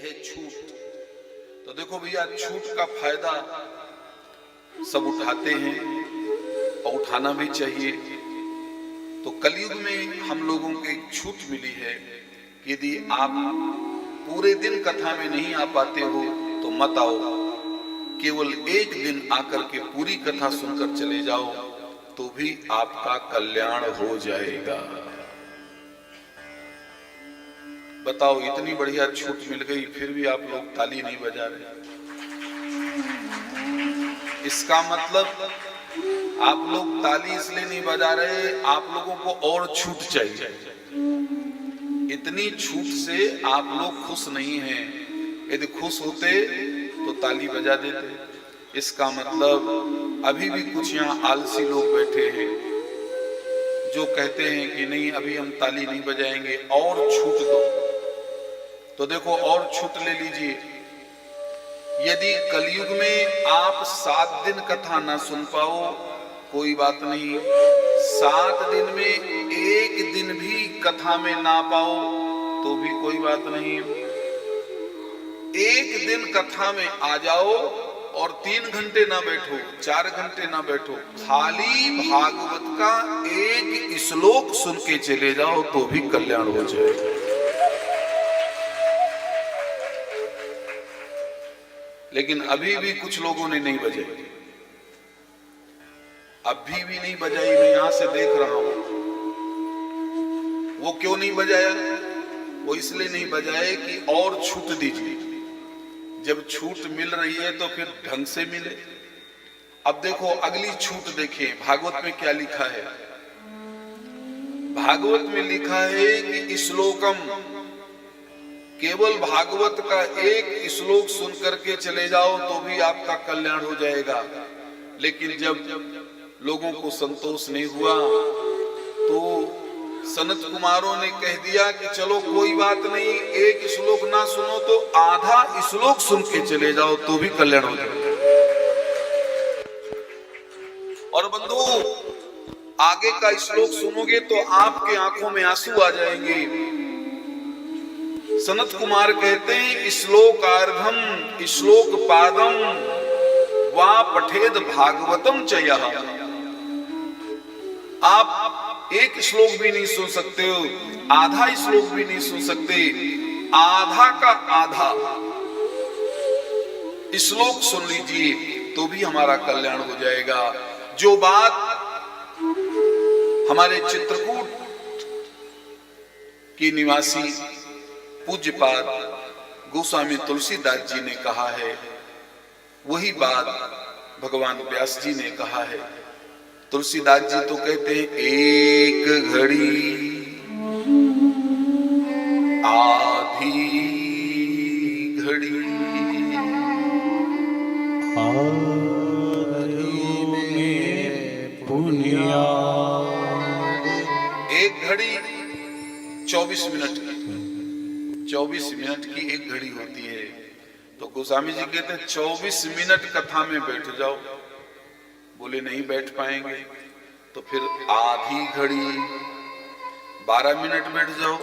है छूट। तो देखो भैया, छूट का फायदा सब उठाते हैं और उठाना भी चाहिए। तो कलयुग में हम लोगों को एक छूट मिली है कि यदि आप पूरे दिन कथा में नहीं आ पाते हो तो मत आओ, केवल एक दिन आकर के पूरी कथा सुनकर चले जाओ तो भी आपका कल्याण हो जाएगा। बताओ, इतनी बढ़िया छूट मिल गई फिर भी आप लोग ताली नहीं बजा रहे। इसका मतलब आप लोग ताली इसलिए नहीं बजा रहे, आप लोगों को और छूट चाहिए। इतनी छूट से आप लोग खुश नहीं हैं। यदि खुश होते तो ताली बजा देते। इसका मतलब अभी भी कुछ यहाँ आलसी लोग बैठे हैं जो कहते हैं कि नहीं, अभी हम ताली नहीं बजाएंगे, और छूट दो। तो देखो, और छूट ले लीजिए। यदि कलयुग में आप 7 दिन कथा ना सुन पाओ कोई बात नहीं, 7 दिन में 1 दिन भी कथा में ना पाओ तो भी कोई बात नहीं। 1 दिन कथा में आ जाओ और 3 घंटे ना बैठो, 4 घंटे ना बैठो, खाली भागवत का 1 श्लोक सुन के चले जाओ तो भी कल्याण हो जाएगा। लेकिन अभी भी कुछ लोगों ने नहीं बजाई, अभी भी नहीं बजाई। मैं यहां से देख रहा हूं। वो क्यों नहीं बजाया? वो इसलिए नहीं बजाए कि और छूट दीजिए। जब छूट मिल रही है तो फिर ढंग से मिले। अब देखो, अगली छूट देखिए, भागवत में क्या लिखा है। भागवत में लिखा है कि श्लोकम, केवल भागवत का 1 श्लोक सुन करके चले जाओ तो भी आपका कल्याण हो जाएगा। लेकिन जब लोगों को संतोष नहीं हुआ तो सनत कुमारों ने कह दिया कि चलो कोई बात नहीं, 1 श्लोक ना सुनो तो आधा श्लोक सुन के चले जाओ तो भी कल्याण हो जाएगा। और बंधु, आगे का श्लोक सुनोगे तो आपके आंखों में आंसू आ जाएंगे। सनत कुमार कहते हैं, श्लोकार्धम श्लोक पादम वा पठेद भागवतम च यः। आप 1 श्लोक भी नहीं सुन सकते हो, आधा श्लोक भी नहीं सुन सकते, आधा का आधा श्लोक सुन लीजिए तो भी हमारा कल्याण हो जाएगा। जो बात हमारे चित्रकूट की निवासी पूज्यपाद गोस्वामी तुलसीदास जी ने कहा है, वही बात भगवान व्यास जी ने कहा है। तुलसीदास जी तो कहते हैं, एक घड़ी आधी घड़ी पुनिया। एक घड़ी 24 मिनट की, 24 मिनट की एक घड़ी होती है। तो गोस्वामी जी कहते हैं 24 मिनट कथा में बैठ जाओ। बोले नहीं बैठ पाएंगे, तो फिर आधी घड़ी 12 मिनट बैठ जाओ।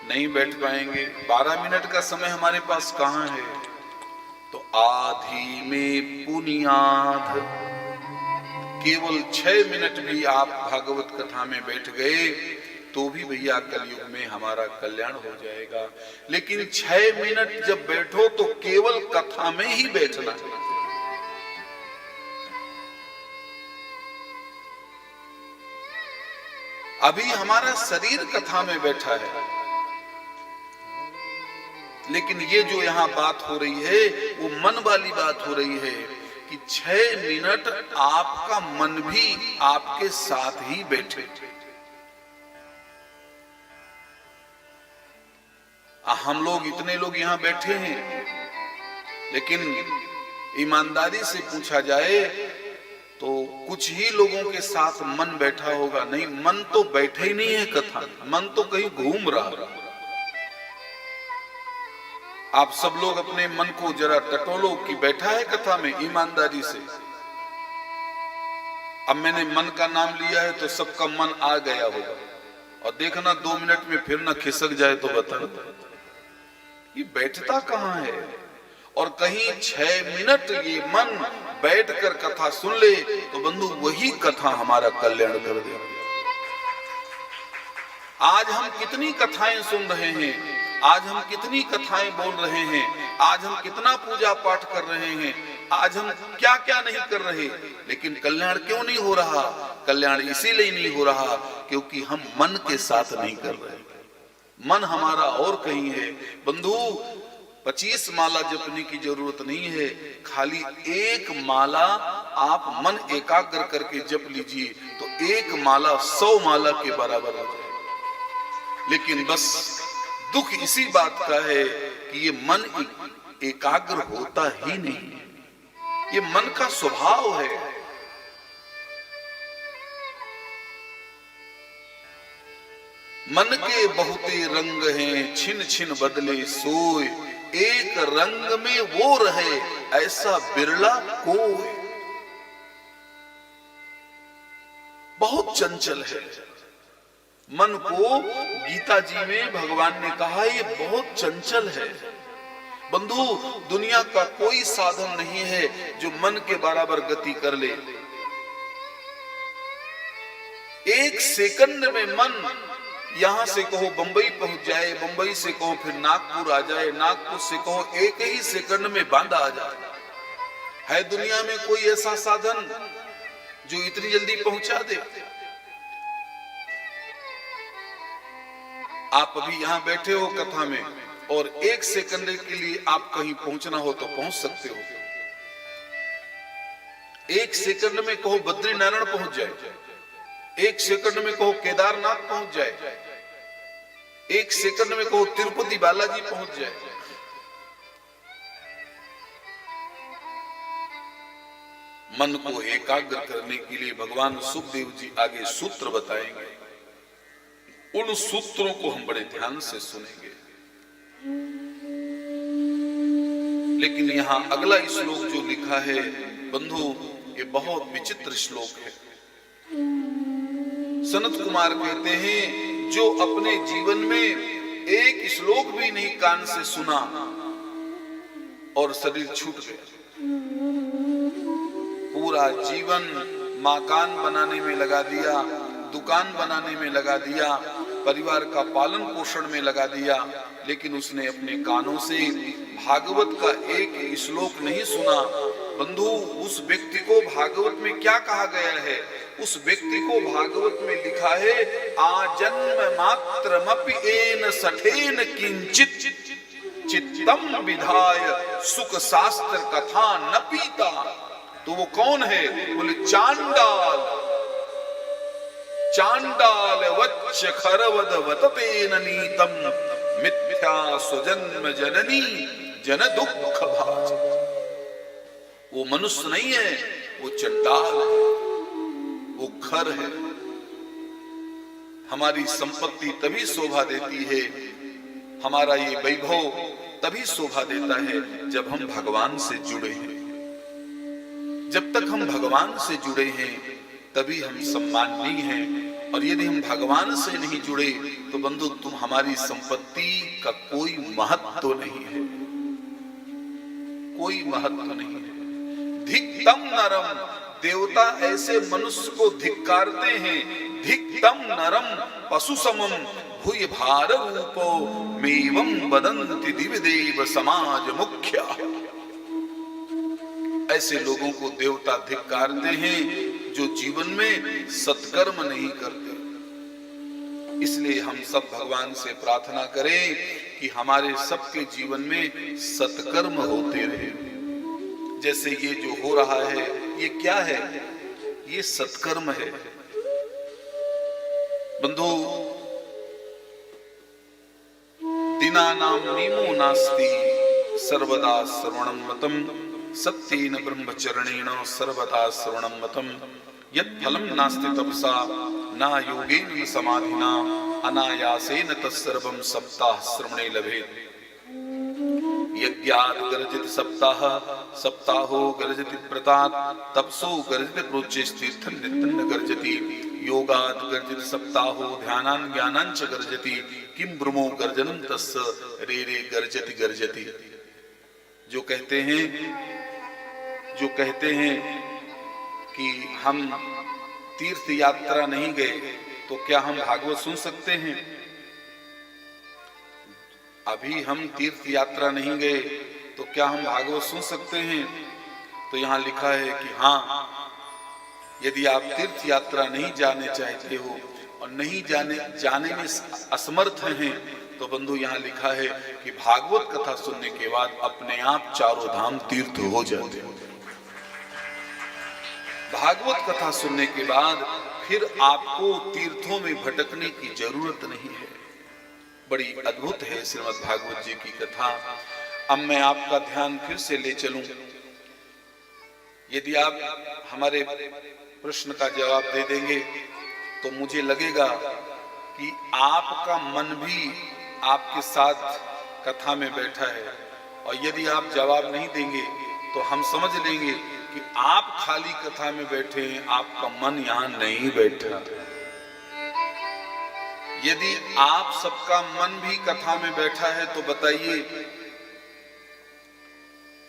नहीं बैठ पाएंगे, 12 मिनट का समय हमारे पास कहाँ है। तो आधी में पुनियाध, केवल 6 मिनट भी आप भागवत कथा में बैठ गए तो भी भैया कलयुग में हमारा कल्याण हो जाएगा। लेकिन 6 मिनट जब बैठो तो केवल कथा में ही बैठना है। अभी हमारा शरीर कथा में बैठा है, लेकिन ये जो यहाँ बात हो रही है वो मन वाली बात हो रही है कि 6 मिनट आपका मन भी आपके साथ ही बैठे। हम लोग इतने लोग यहाँ बैठे हैं, लेकिन ईमानदारी से पूछा जाए तो कुछ ही लोगों के साथ मन बैठा होगा। नहीं, मन तो बैठे ही नहीं है कथा, मन तो कहीं घूम रहा। आप सब लोग अपने मन को जरा टटोलो कि बैठा है कथा में ईमानदारी से। अब मैंने मन का नाम लिया है तो सबका मन आ गया होगा, और देखना 2 मिनट में फिर ना खिसक जाए तो बताना। ये बैठता कहाँ है? और कहीं 6 मिनट ये मन बैठकर कथा सुन ले तो बंधु वही कथा हमारा कल्याण कर दे। आज हम कितनी कथाएं सुन रहे हैं, आज हम कितनी कथाएं बोल रहे हैं, आज हम कितना पूजा पाठ कर रहे हैं, आज हम क्या क्या नहीं कर रहे, लेकिन कल्याण क्यों नहीं हो रहा? कल्याण इसीलिए नहीं हो रहा क्योंकि हम मन के साथ नहीं कर रहे। मन हमारा और कहीं है। बंधु 25 माला जपने की जरूरत नहीं है, खाली एक माला आप मन एकाग्र करके जप लीजिए तो एक माला 100 माला के बराबर हो जाए। लेकिन बस दुख इसी बात का है कि ये मन एकाग्र होता ही नहीं। ये मन का स्वभाव है। मन के बहुते रंग हैं, छिन छिन बदले सोए, एक रंग में वो रहे ऐसा बिरला कोई। बहुत चंचल है मन को। गीता जी में भगवान ने कहा ये बहुत चंचल है। बंधु दुनिया का कोई साधन नहीं है जो मन के बराबर गति कर ले। एक सेकंड में मन यहां से कहो बंबई पहुंच जाए, बंबई से कहो फिर नागपुर आ जाए, नागपुर से कहो एक ही सेकंड में बांदा आ जाए। है दुनिया में कोई ऐसा साधन जो इतनी जल्दी पहुंचा दे? आप अभी यहां बैठे हो कथा में और एक सेकंड के लिए आप कहीं पहुंचना हो तो पहुंच सकते हो। एक सेकंड में कहो बद्रीनारायण पहुंच जाए, एक सेकंड में कहो केदारनाथ पहुंच जाए, एक सेकंड में कहो तिरुपति बालाजी पहुंच जाए। मन को एकाग्र करने के लिए भगवान सुखदेव जी आगे सूत्र बताएंगे। उन सूत्रों को हम बड़े ध्यान से सुनेंगे। लेकिन यहां अगला श्लोक जो लिखा है बंधु, ये बहुत विचित्र श्लोक है। सनत कुमार कहते हैं जो अपने जीवन में एक श्लोक भी नहीं कान से सुना और शरीर छूट गया, पूरा जीवन मकान बनाने में लगा दिया, दुकान बनाने में लगा दिया, परिवार का पालन पोषण में लगा दिया, लेकिन उसने अपने कानों से भागवत का एक श्लोक नहीं सुना। बंधु उस व्यक्ति को भागवत में क्या कहा गया है? उस व्यक्ति को भागवत में लिखा है आजन्म मात्रमपि एन सठेन किंचित चित्तम विधाय सुख शास्त्र कथा न पीता। तो वो कौन है? बोले चांडाल। चांडाल वच्च खरवद वततेन नीतम मिथ्या स्वजन्म जननी जन दुख भाज। वो मनुष्य नहीं है, वो चंडाल है, वो खर है। हमारी संपत्ति तभी शोभा देती है, हमारा ये वैभव तभी शोभा देता है जब हम भगवान से जुड़े हैं। जब तक हम भगवान से जुड़े हैं तभी हम सम्माननीय हैं, और यदि हम भगवान से नहीं जुड़े तो बंधु तुम हमारी संपत्ति का कोई महत्व नहीं है, कोई महत्व नहीं है। धिक्तम नरम, देवता ऐसे मनुष्य को धिक्कारते हैं। धिक्तम नरम पशु समम भूय भार रूपो मेवं वदन्ति दिव्यदेव समाज मुख्या। ऐसे लोगों को देवता धिक्कारते हैं जो जीवन में सत्कर्म नहीं करते। इसलिए हम सब भगवान से प्रार्थना करें कि हमारे सबके जीवन में सत्कर्म होते रहे। जैसे ये जो हो रहा है ये क्या है? ये सत्कर्म है। बंधु दीनानां नीमो नास्ति सर्वदा श्रवणं मतम सत्येन ब्रह्मचरणेन सर्वदा श्रवणं मतम यत् फलं नास्ति तपसा न योगेन समाधिना अनायासेन तत्सर्वं सप्ताह श्रवणे लभेत्। यज्ञात् गर्जित सप्ताह सप्ताहो गर्जति व्रतात् तपसो गर्जित प्रोच्चेस्तीर्थं नित्यं न गर्जति योगाद गर्जित सप्ताहो ध्यानान ज्ञानांच गर्जति किम ब्रह्मो गर्जनम तस्य रे रे गर्जति गर्जति। जो कहते हैं कि हम तीर्थ यात्रा नहीं गए तो क्या हम भागवत सुन सकते हैं? अभी हम तीर्थ यात्रा नहीं गए तो क्या हम भागवत सुन सकते हैं? तो यहाँ लिखा है कि हाँ, यदि आप तीर्थ यात्रा नहीं जाने चाहते हो और नहीं जाने में असमर्थ हैं तो बंधु यहाँ लिखा है कि भागवत कथा सुनने के बाद अपने आप चारों धाम तीर्थ हो जाते हो। भागवत कथा सुनने के बाद फिर आपको तीर्थों में भटकने की जरूरत नहीं है। बड़ी अद्भुत है श्रीमद् भागवत जी की कथा। अब मैं आपका ध्यान फिर से ले चलूं। यदि आप हमारे प्रश्न का जवाब दे देंगे तो मुझे लगेगा कि आपका मन भी आपके साथ कथा में बैठा है, और यदि आप जवाब नहीं देंगे तो हम समझ लेंगे कि आप खाली कथा में बैठे हैं, आपका मन यहां नहीं बैठा। यदि आप सबका मन भी कथा में बैठा है तो बताइए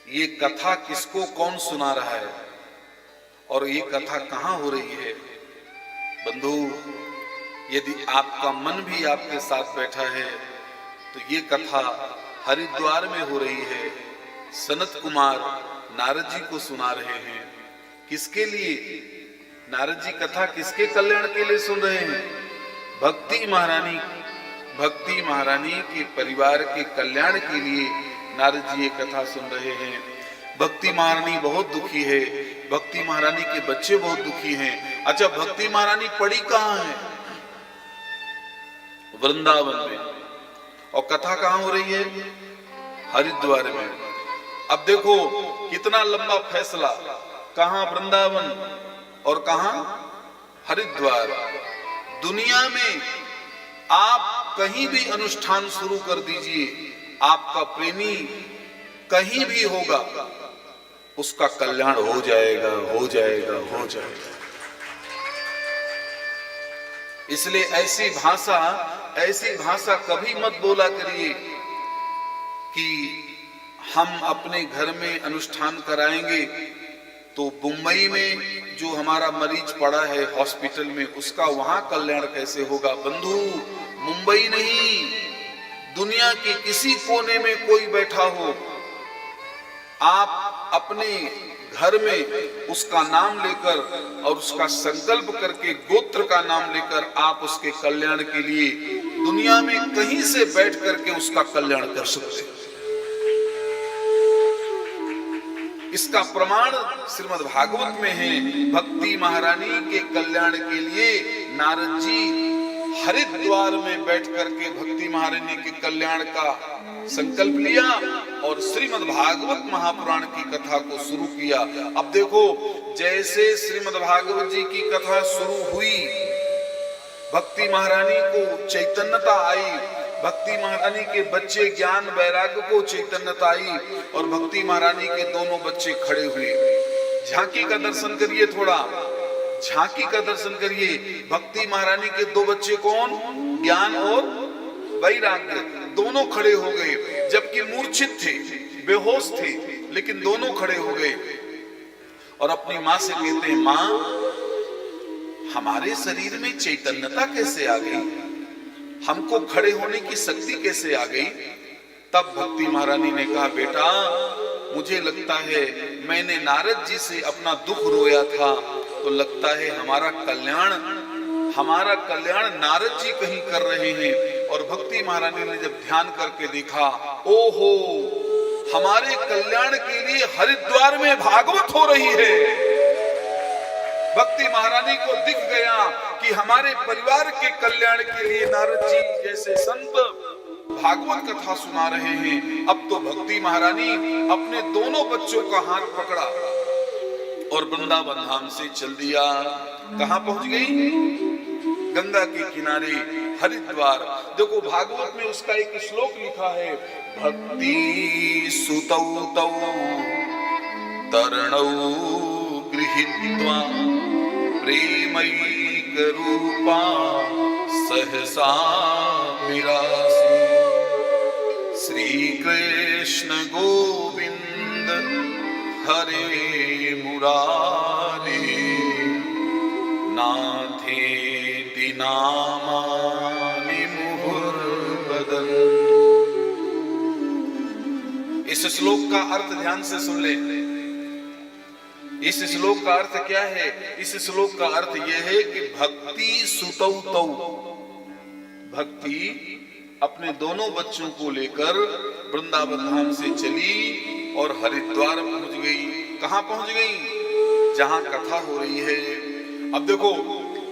ये कथा किसको कौन सुना रहा है और ये कथा कहां हो रही है? बंधु, यदि आपका मन भी आपके साथ बैठा है तो ये कथा हरिद्वार में हो रही है। सनत कुमार नारद जी को सुना रहे हैं। किसके लिए नारद जी कथा किसके कल्याण के लिए सुन रहे हैं? भक्ति महारानी के परिवार के कल्याण के लिए नारद जी ये कथा सुन रहे हैं। भक्ति महारानी बहुत दुखी है, भक्ति महारानी के बच्चे बहुत दुखी हैं। अच्छा, भक्ति महारानी पड़ी कहां है? वृंदावन में। और कथा कहां हो रही है? हरिद्वार में। अब देखो कितना लंबा फैसला, कहां वृंदावन और कहां हरिद्वार। दुनिया में आप कहीं भी अनुष्ठान शुरू कर दीजिए, आपका प्रेमी कहीं भी होगा, उसका कल्याण हो जाएगा, हो जाएगा, हो जाएगा। इसलिए ऐसी भाषा कभी मत बोला करिए कि हम अपने घर में अनुष्ठान कराएंगे तो मुंबई में जो हमारा मरीज पड़ा है हॉस्पिटल में, उसका वहां कल्याण कैसे होगा? बंधु, मुंबई नहीं, दुनिया के किसी कोने में कोई बैठा हो, आप अपने घर में उसका नाम लेकर और उसका संकल्प करके, गोत्र का नाम लेकर आप उसके कल्याण के लिए दुनिया में कहीं से बैठ करके उसका कल्याण कर सकते हैं। इसका प्रमाण श्रीमद् भागवत में है। भक्ति महारानी के कल्याण के लिए नारद जी हरिद्वार में बैठ करके भक्ति महारानी के कल्याण का संकल्प लिया और श्रीमद् भागवत महापुराण की कथा को शुरू किया। अब देखो, जैसे श्रीमद् भागवत जी की कथा शुरू हुई, भक्ति महारानी को चैतन्यता आई, भक्ति महारानी के बच्चे ज्ञान वैराग्य को चैतन्यता आई और भक्ति महारानी के दोनों बच्चे खड़े हुए। झांकी का दर्शन करिए, थोड़ा झांकी का दर्शन करिए। भक्ति महारानी के दो बच्चे कौन? ज्ञान और वैराग्य, दोनों खड़े हो गए, जबकि मूर्छित थे, बेहोश थे, लेकिन दोनों खड़े हो गए और अपनी माँ से कहते हैं, माँ, हमारे शरीर में चैतन्यता कैसे आ गई? हमको खड़े होने की शक्ति कैसे आ गई? तब भक्ति महारानी ने कहा, बेटा, मुझे लगता है मैंने नारद जी से अपना दुख रोया था, तो लगता है हमारा कल्याण नारद जी कहीं कर रहे हैं। और भक्ति महारानी ने जब ध्यान करके देखा, ओहो, हमारे कल्याण के लिए हरिद्वार में भागवत हो रही है। भक्ति महारानी को दिख गया कि हमारे परिवार के कल्याण के लिए नारद जी जैसे संत भागवत कथा सुना रहे हैं। अब तो भक्ति महारानी अपने दोनों बच्चों का हाथ पकड़ा और वृंदावन धाम से चल दिया। कहां पहुंच गई? गंगा के किनारे, हरिद्वार। देखो, भागवत में उसका एक श्लोक लिखा है, भक्ति सुतौ तौ तरणौ गृहीत्वा प्रेमैक एक रूपा सहसा विरासी। श्री कृष्ण गोविंद हरे मुरारी, नाथेति नामानि मुहुर्बदन्। इस श्लोक का अर्थ ध्यान से सुन ले। इस श्लोक का अर्थ क्या है? इस श्लोक का अर्थ यह है कि भक्ति सुतौ तौ, भक्ति अपने दोनों बच्चों को लेकर वृंदावन धाम से चली और हरिद्वार पहुंच गई। कहां पहुंच गई? जहां कथा हो रही है। अब देखो,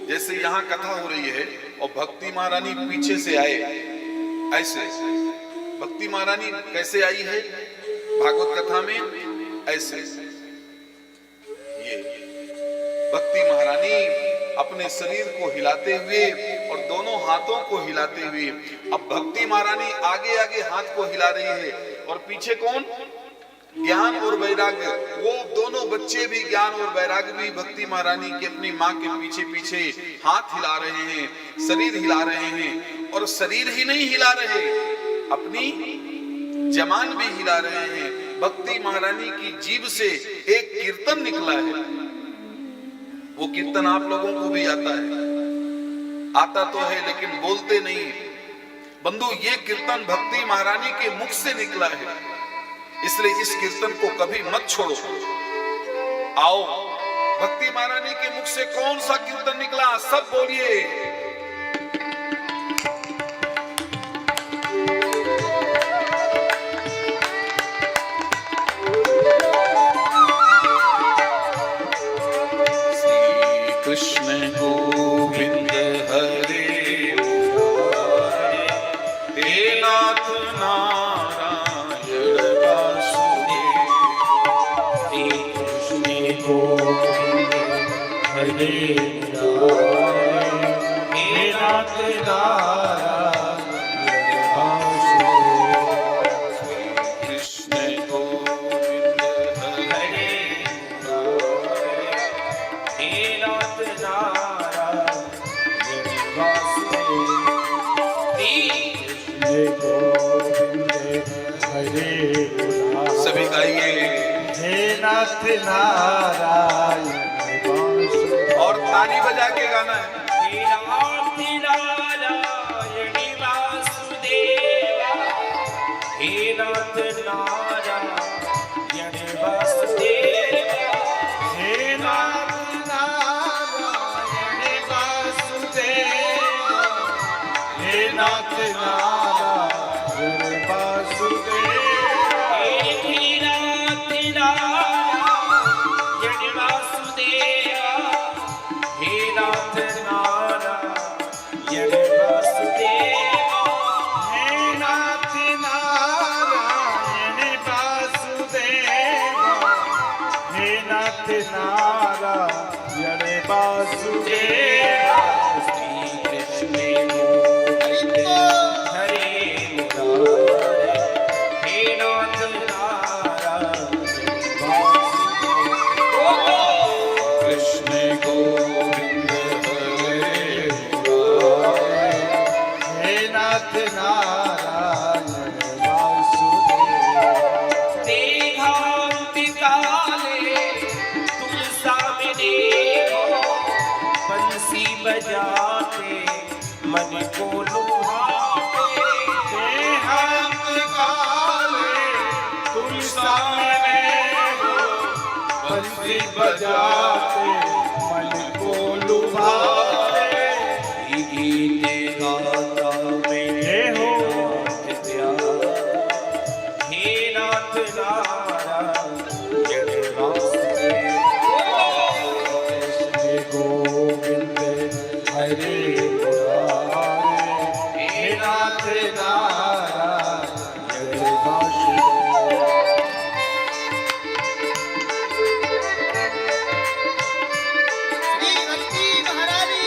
जैसे यहां कथा हो रही है और भक्ति महारानी पीछे से आए, ऐसे भक्ति महारानी कैसे आई है भागवत कथा में? ऐसे ये भक्ति महारानी अपने शरीर को हिलाते हुए और दोनों हाथों को हिलाते हुए, अब भक्ति महारानी आगे आगे हाथ को हिला रही है और पीछे कौन? ज्ञान और वैराग्य। वो दोनों बच्चे भी, ज्ञान और वैराग्य भी भक्ति महारानी की अपनी माँ के पीछे पीछे हाथ हिला रहे हैं, शरीर हिला रहे हैं। और शरीर ही नहीं हिला रहे, अपनी जबान भी हिला रहे हैं। भक्ति महारानी की जीभ से एक कीर्तन निकला है। वो कीर्तन आप लोगों को भी आता है, आता तो है लेकिन बोलते नहीं। बंधु, ये कीर्तन भक्ति महारानी के मुख से निकला है, इसलिए इस कीर्तन को कभी मत छोड़ो। आओ, भक्ति महारानी के मुख से कौन सा कीर्तन निकला? सब बोलिए। कृष्ण गोविंद हरे मुरारे, हे नाथ नारायण वासुदेव। कृष्ण गोविंद हरे मुरारे, हे नाथ नारायण वासुदेव। कृष्ण गोविंद हरे सभी गाइए, हे नाथ नारायण वासुदेव। और ताली बजा के गाना है। हे नाथ नारायण वासुदेव, हे नाथ नारायण वासुदेव, हे नाथ नारायण वासुदेव, हे नाथ नारायण वासुदेव। नारायण वासुदेव। श्री कृष्ण गोविंद हरे मुरारे, हे नाथ नारायण वासुदेव। कृष्ण गोविंद हरे मुरारे, हे नाथ नारायण वासुदेव। देहांतिका बंसी बजाते मन को लुभाते, देहांत काले तुम सामने हो। बंसी बजाते मन को लुभाते, गीत गाता मैं हो हे नाथ नारायण वासुदेव। गोविंद हरे मुरारे, हे नाथ नारायण वासुदेव। श्री भक्ति महारानी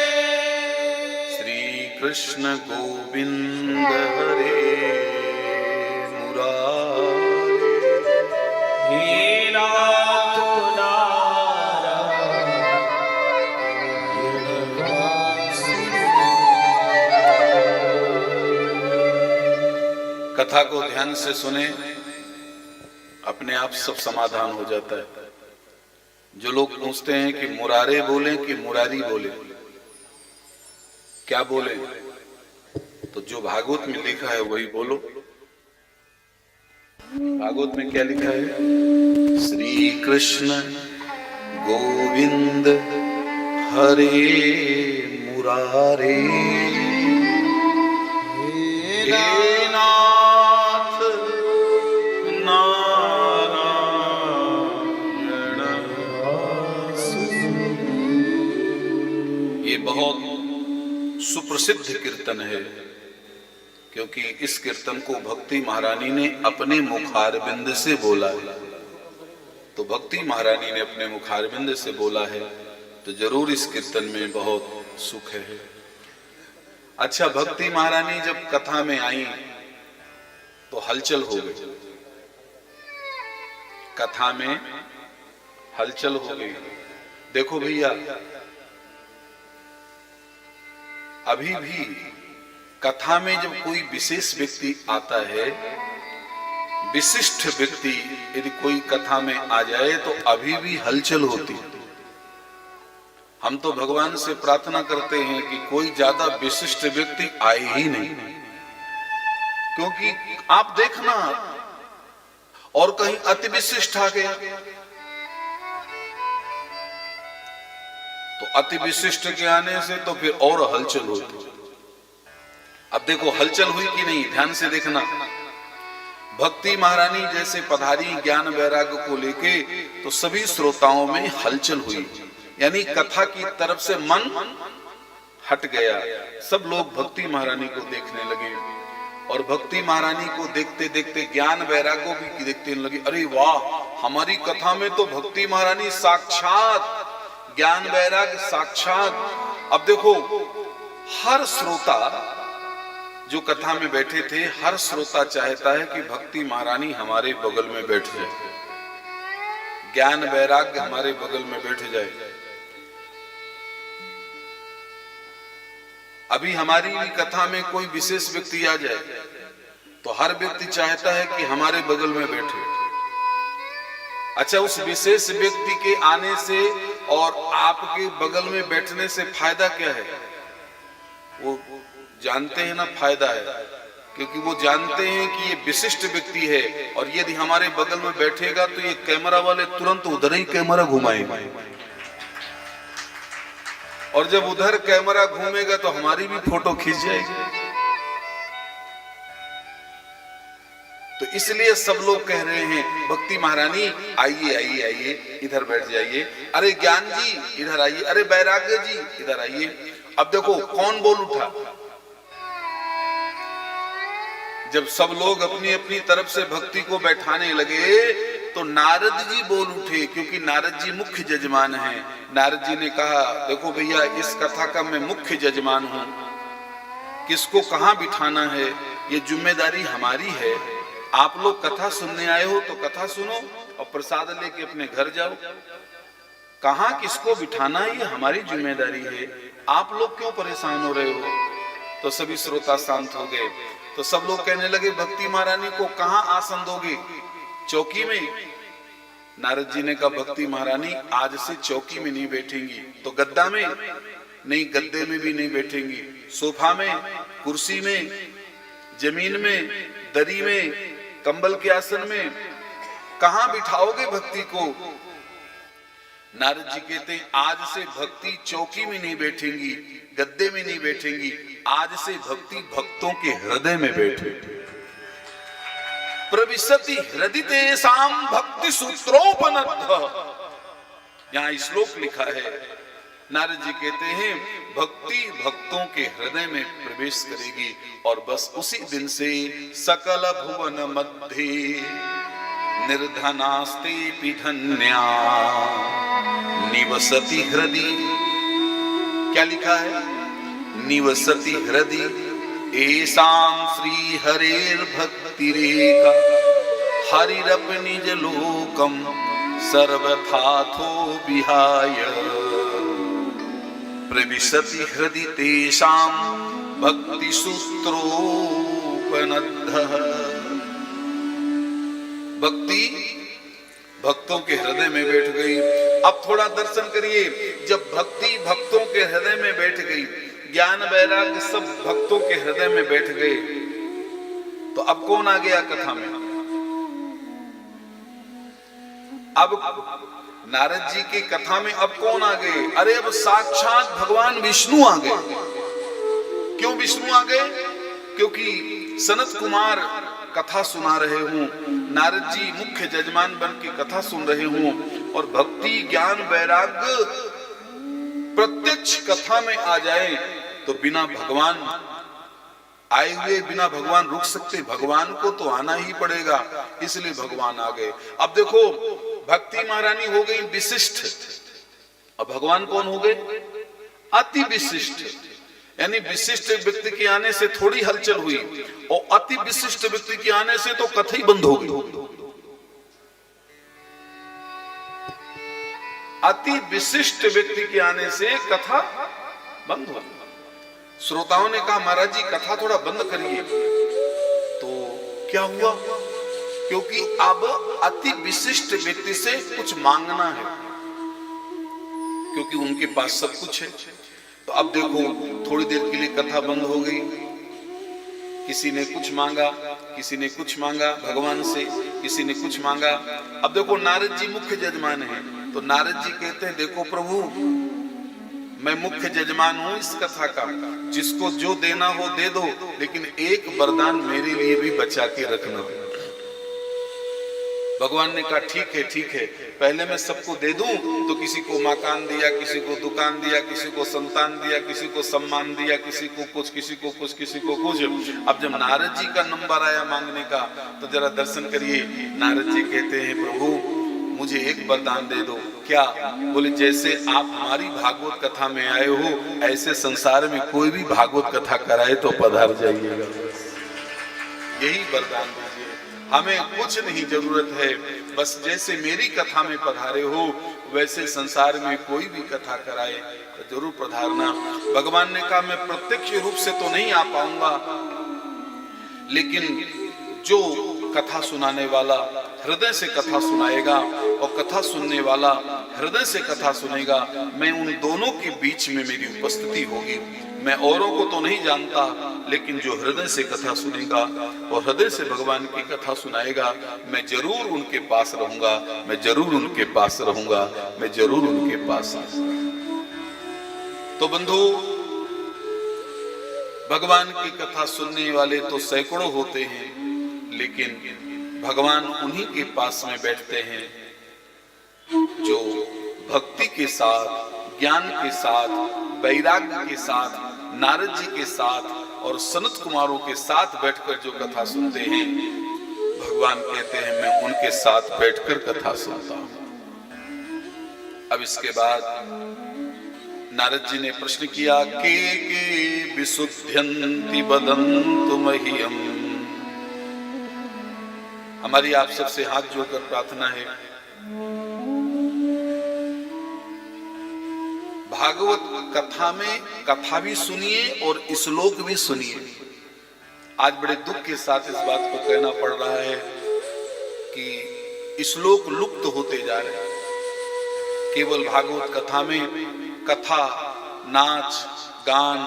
कृष्ण गोविंद हरे मुरारे हे नाथ कथा को ध्यान से सुने, अपने आप सब समाधान हो जाता है। जो लोग पूछते हैं कि मुरारे बोले कि मुरारी बोले, क्या बोले, तो जो भागवत में लिखा है वही बोलो। भागवत में क्या लिखा है? श्री कृष्ण गोविंद हरे मुरारे हे नाथ नारायण। ये बहुत सुप्रसिद्ध कीर्तन है, क्योंकि इस कीर्तन को भक्ति महारानी ने अपने मुखारबिंद से बोला है। तो भक्ति महारानी ने अपने मुखारबिंद से बोला है, तो जरूर इस कीर्तन में बहुत सुख है। अच्छा, भक्ति महारानी जब कथा में आई तो हलचल हो गई, कथा में हलचल हो गई। देखो भैया, अभी भी कथा में जब कोई विशेष व्यक्ति आता है, विशिष्ट व्यक्ति यदि कोई कथा में आ जाए तो अभी भी हलचल होती है। हम तो भगवान से प्रार्थना करते हैं कि कोई ज्यादा विशिष्ट व्यक्ति आए ही नहीं, क्योंकि आप देखना और कहीं अति विशिष्ट आ गया तो अति विशिष्ट के आने से तो फिर और हलचल होती। अब देखो हलचल हुई कि नहीं, ध्यान से देखना। भक्ति महारानी जैसे पधारी ज्ञान वैराग्य को लेके, तो सभी श्रोताओं में हलचल हुई, यानी कथा की तरफ से मन हट गया। सब लोग भक्ति महारानी को देखने लगे, और भक्ति महारानी को देखते देखते ज्ञान वैराग्य भी देखते लगे। अरे वाह, हमारी कथा में तो भक्ति महारानी साक्षात, ज्ञान वैराग्य साक्षात। अब देखो, हर श्रोता जो कथा में बैठे थे, हर श्रोता चाहता है कि भक्ति महारानी हमारे बगल में बैठ जाए, ज्ञान वैराग्य हमारे बगल में बैठ जाए। अभी हमारी कथा में कोई विशेष व्यक्ति आ जाए तो हर व्यक्ति चाहता है कि हमारे बगल में बैठे। अच्छा, उस विशेष व्यक्ति के आने से और आपके बगल में बैठने से फायदा क्या है? वो जानते हैं ना, फायदा है, क्योंकि वो जानते हैं कि ये विशिष्ट व्यक्ति है, और यदि हमारे बगल में बैठेगा तो ये कैमरा वाले तुरंत उधर ही कैमरा घुमाएंगे, और जब उधर कैमरा घूमेगा तो हमारी भी फोटो खींच जाएगी। तो इसलिए सब लोग कह रहे हैं, भक्ति महारानी आइए आइए आइए, इधर बैठ जाइए। अरे ज्ञान जी इधर आइए, अरे वैराग्य जी इधर आइए। अब देखो कौन बोल उठा? जब सब लोग अपनी अपनी तरफ से भक्ति को बैठाने लगे तो नारद जी बोल उठे, क्योंकि नारद जी मुख्य जजमान हैं। नारद जी ने कहा, देखो भैया, इस कथा का मैं मुख्य जजमान हूं, किसको कहां बिठाना है ये जिम्मेदारी हमारी है। आप लोग कथा सुनने आए हो तो कथा सुनो और प्रसाद लेके अपने घर जाओ। कहां किसको बिठाना है ये हमारी जिम्मेदारी है, आप लोग क्यों परेशान हो रहे हो? तो सभी श्रोता शांत हो गए। तो सब लोग कहने लगे, भक्ति महारानी को कहां आसन दोगे? चौकी में। नारद जी ने कहा भक्ति महारानी आज से चौकी में नहीं बैठेंगी। तो गद्दा में नहीं, गद्दे में भी नहीं बैठेंगी। सोफा में, कुर्सी में, जमीन में, दरी में, कंबल के आसन में, कहां बिठाओगे भक्ति को? नारद जी कहते हैं आज से भक्ति चौकी में नहीं बैठेंगी, गद्दे में नहीं बैठेंगी, आज से भक्ति भक्तों के हृदय में बैठेगी। प्रविशति हृदय तेषां भक्ति सूत्रोपनद्ध। यहां श्लोक लिखा है, नारद जी कहते हैं भक्ति भक्तों के हृदय में प्रवेश करेगी और बस उसी दिन से सकल भुवन मध्य निर्धनास्ते पिधन्या निवसति हृदय। क्या लिखा है? निवसति हृदय एसां श्री हरेर भक्तिरेका हरिरप निज लोकम सर्वथाथो विहाय प्रविशति हृदय तेषां भक्ति सूत्रोपनद्धः। भक्ति भक्तों के हृदय में बैठ गई। अब थोड़ा दर्शन करिए, जब भक्ति भक्तों के हृदय में बैठ गई, ज्ञान वैराग्य सब भक्तों के हृदय में बैठ गए, तो अब कौन आ गया कथा में? अब नारद जी की कथा में अब कौन आ गए? अरे अब साक्षात भगवान विष्णु आ गए। क्यों विष्णु आ गए? क्योंकि सनत कुमार कथा सुना रहे हूं, नारद जी मुख्य जजमान बन के कथा सुन रहे हूं और भक्ति ज्ञान वैराग्य प्रत्यक्ष कथा में आ जाए तो बिना भगवान आए हुए बिना भगवान रुक सकते? भगवान को तो आना ही पड़ेगा, इसलिए भगवान आ गए। अब देखो भक्ति महारानी हो गई विशिष्ट, अब भगवान कौन हो गए? अति विशिष्ट। यानी विशिष्ट व्यक्ति के आने से थोड़ी हलचल हुई और अति विशिष्ट व्यक्ति के आने से तो कथा ही बंद हो गई। अति विशिष्ट व्यक्ति के आने से कथा बंद हो गई। श्रोताओं ने कहा महाराज जी कथा थोड़ा बंद करिए। तो क्या हुआ? क्योंकि अब अति विशिष्ट व्यक्ति से कुछ मांगना है, क्योंकि उनके पास सब कुछ है। तो अब देखो थोड़ी देर के लिए कथा बंद हो गई। किसी ने कुछ मांगा, किसी ने कुछ मांगा भगवान से, किसी ने कुछ मांगा। अब देखो नारद जी मुख्य जजमान हैं, तो नारद जी कहते हैं देखो प्रभु मैं मुख्य जजमान हूं इस कथा का, जिसको जो देना हो दे दो, लेकिन एक वरदान मेरे लिए भी बचा के रखना। भगवान ने कहा ठीक है ठीक है, पहले मैं सबको दे दूं तो किसी को मकान दिया, किसी को दुकान दिया, किसी को संतान दिया, किसी को सम्मान दिया, किसी को कुछ, किसी को कुछ, किसी को कुछ। अब जब नारद जी का नंबर आया मांगने का तो जरा दर्शन करिए। नारद जी कहते हैं प्रभु मुझे एक वरदान दे दो। क्या? बोले जैसे आप हमारी भागवत कथा में आए हो, ऐसे संसार में कोई भी भागवत कथा कराए तो पधार जाइएगा। यही वरदान दीजिए, हमें कुछ नहीं जरूरत है, बस जैसे मेरी कथा में पधारे हो वैसे संसार में कोई भी कथा कराए तो जरूर पधारना। भगवान ने कहा मैं प्रत्यक्ष रूप से तो नहीं आ पाऊंगा, लेकिन जो कथा सुनाने वाला हृदय से कथा सुनाएगा और कथा सुनने वाला हृदय से कथा सुनेगा, मैं उन दोनों के बीच में मेरी उपस्थिति होगी। मैं औरों को तो नहीं जानता, लेकिन जो हृदय से कथा सुनेगा और हृदय से भगवान की कथा सुनाएगा, मैं जरूर उनके पास रहूंगा, मैं जरूर उनके पास रहूंगा, मैं जरूर उनके पास रहूंगा। तो बंधु भगवान की कथा सुनने वाले तो सैकड़ों होते हैं, लेकिन भगवान उन्हीं के पास में बैठते हैं जो भक्ति के साथ, ज्ञान के साथ, वैराग्य के साथ, नारद जी के साथ और सनत कुमारों के साथ बैठकर जो कथा सुनते हैं। भगवान कहते हैं मैं उनके साथ बैठकर कथा सुनता हूं। अब इसके बाद नारद जी ने प्रश्न किया के विशुद्ध्यन्ति वदन्तु मह्यम्। हमारी आप सबसे हाथ जोड़कर प्रार्थना है, भागवत कथा में कथा भी सुनिए और श्लोक भी सुनिए। आज बड़े दुख के साथ इस बात को कहना पड़ रहा है कि श्लोक लुप्त होते जा रहे हैं। केवल भागवत कथा में कथा, नाच, गान,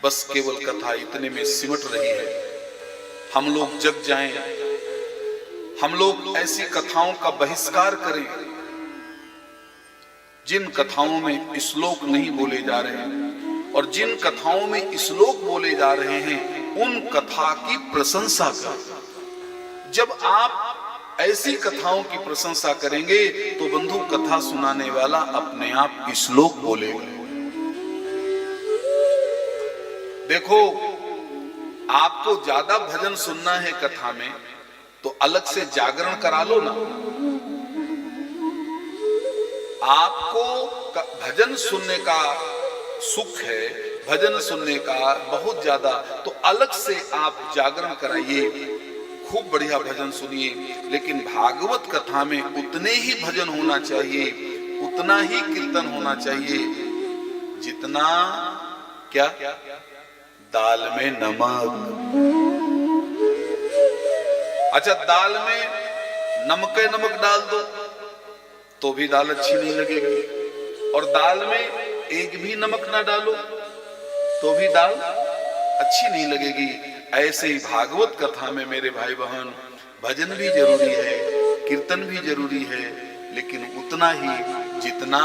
बस केवल कथा इतने में सिमट रही है। हम लोग जग जाएं, हम लोग ऐसी कथाओं का बहिष्कार करें जिन कथाओं में श्लोक नहीं बोले जा रहे हैं, और जिन कथाओं में श्लोक बोले जा रहे हैं उन कथा की प्रशंसा करें। जब आप ऐसी कथाओं की प्रशंसा करेंगे तो बंधु कथा सुनाने वाला अपने आप श्लोक बोलेगा। देखो, आपको ज्यादा भजन सुनना है कथा में तो अलग से जागरण करा लो ना। आपको भजन सुनने का सुख है, भजन सुनने का बहुत ज्यादा, तो अलग से आप जागरण कराइए, खूब बढ़िया भजन सुनिए। लेकिन भागवत कथा में उतने ही भजन होना चाहिए, उतना ही कीर्तन होना चाहिए जितना क्या दाल में नमक। अच्छा, दाल में नमक डाल दो तो भी दाल अच्छी नहीं लगेगी, और दाल में एक भी नमक ना डालो तो भी दाल अच्छी नहीं लगेगी। ऐसे ही भागवत कथा में मेरे भाई बहन भजन भी जरूरी है, कीर्तन भी जरूरी है, लेकिन उतना ही जितना